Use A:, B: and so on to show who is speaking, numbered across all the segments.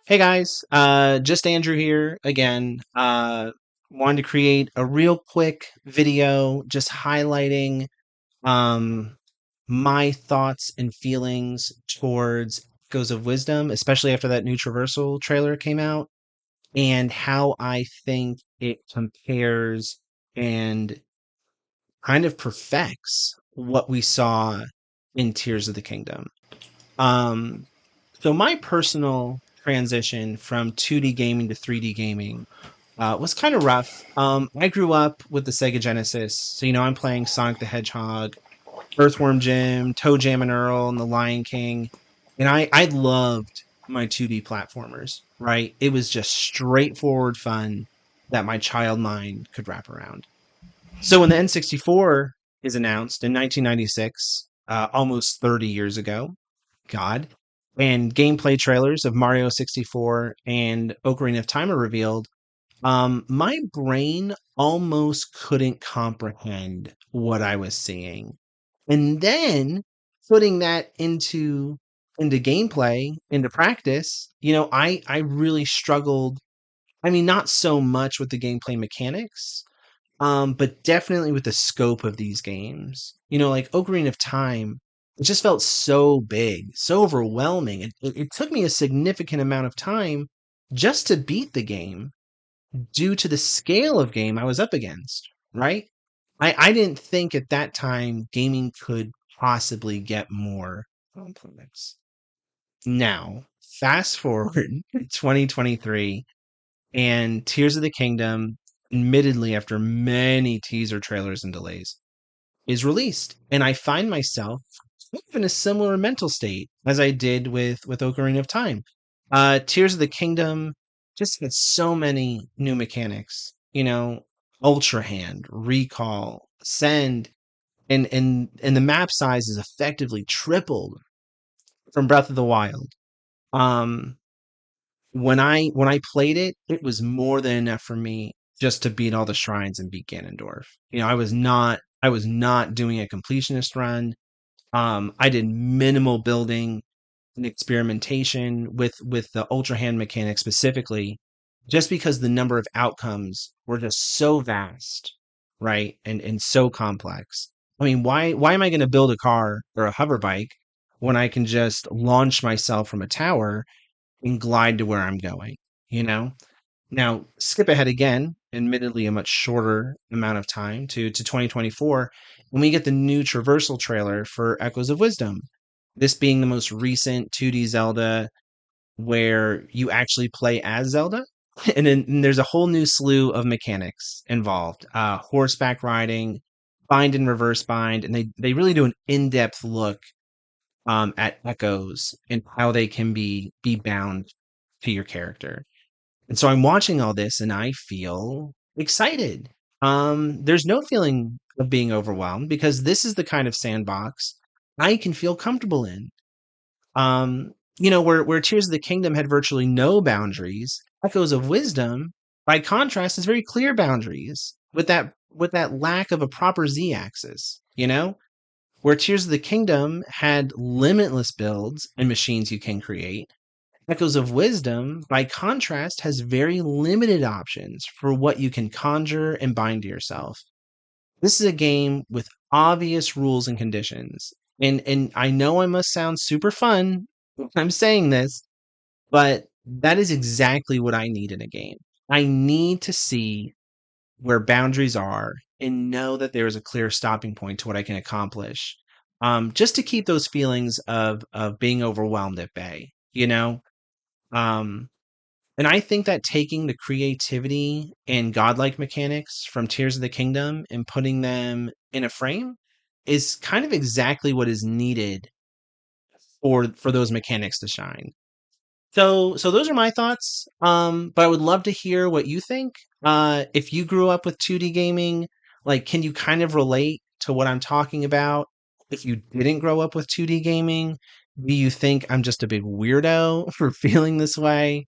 A: Hey guys, just Andrew here again. Wanted to create a real quick video just highlighting um, my thoughts and feelings towards Echoes of Wisdom, especially after that new Traversal trailer came out, and how I think it compares and kind of perfects what we saw in Tears of the Kingdom. Um, so my personal transition from 2D gaming to 3D gaming was kind of rough. I grew up with the Sega Genesis, so I'm playing Sonic the Hedgehog, Earthworm Jim, Toe Jam and Earl, and The Lion King, and I loved my 2D platformers. Right, it was just straightforward fun that my child mind could wrap around. So when the N64 is announced in 1996, almost 30 years ago, God, and gameplay trailers of Mario 64 and Ocarina of Time are revealed, my brain almost couldn't comprehend what I was seeing. And then putting that into gameplay, into practice, I really struggled. I mean, not so much with the gameplay mechanics, but definitely with the scope of these games. Like Ocarina of Time, it just felt so big, so overwhelming. It took me a significant amount of time just to beat the game due to the scale of game I was up against, right? I didn't think at that time gaming could possibly get more complex. Now, fast forward to 2023 and Tears of the Kingdom, admittedly after many teaser trailers and delays, is released. And I find myself kind of in a similar mental state as I did with Ocarina of Time. Tears of the Kingdom just had so many new mechanics, Ultra Hand, Recall, Send, and the map size is effectively tripled from Breath of the Wild. Um, when I played it, it was more than enough for me just to beat all the shrines and beat Ganondorf. I was not doing a completionist run. I did minimal building and experimentation with the Ultra Hand mechanic specifically, just because the number of outcomes were just so vast, right? And so complex. I mean, why am I going to build a car or a hover bike when I can just launch myself from a tower and glide to where I'm going, you know? Now, skip ahead again, admittedly a much shorter amount of time to 2024, when we get the new Traversal trailer for Echoes of Wisdom. This being the most recent 2D Zelda where you actually play as Zelda. And there's a whole new slew of mechanics involved. Horseback riding, bind and reverse bind, and they really do an in-depth look at echoes and how they can be bound to your character. And so I'm watching all this and I feel excited. There's no feeling of being overwhelmed because this is the kind of sandbox I can feel comfortable in. Where Tears of the Kingdom had virtually no boundaries, Echoes of Wisdom, by contrast, has very clear boundaries with that lack of a proper Z axis, where Tears of the Kingdom had limitless builds and machines you can create. Echoes of Wisdom, by contrast, has very limited options for what you can conjure and bind to yourself. This is a game with obvious rules and conditions. And I know I must sound super fun when I'm saying this, but that is exactly what I need in a game. I need to see where boundaries are and know that there is a clear stopping point to what I can accomplish. Just to keep those feelings of being overwhelmed at bay, Um, and I think that taking the creativity and godlike mechanics from Tears of the Kingdom and putting them in a frame is kind of exactly what is needed for those mechanics to shine. So those are my thoughts. But I would love to hear what you think. If you grew up with 2D gaming, like can you kind of relate to what I'm talking about? If you didn't grow up with 2D gaming, do you think I'm just a big weirdo for feeling this way?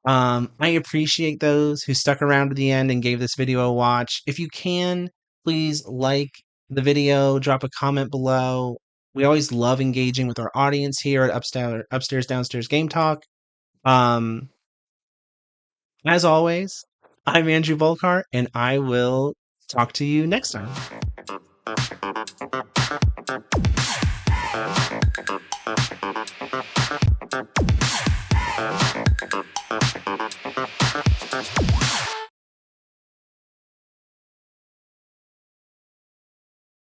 A: I appreciate those who stuck around to the end and gave this video a watch. If you can, please like the video, drop a comment below. We always love engaging with our audience here at Upstairs Downstairs Game Talk. As always, I'm Andrew Volkart, and I will talk to you next time.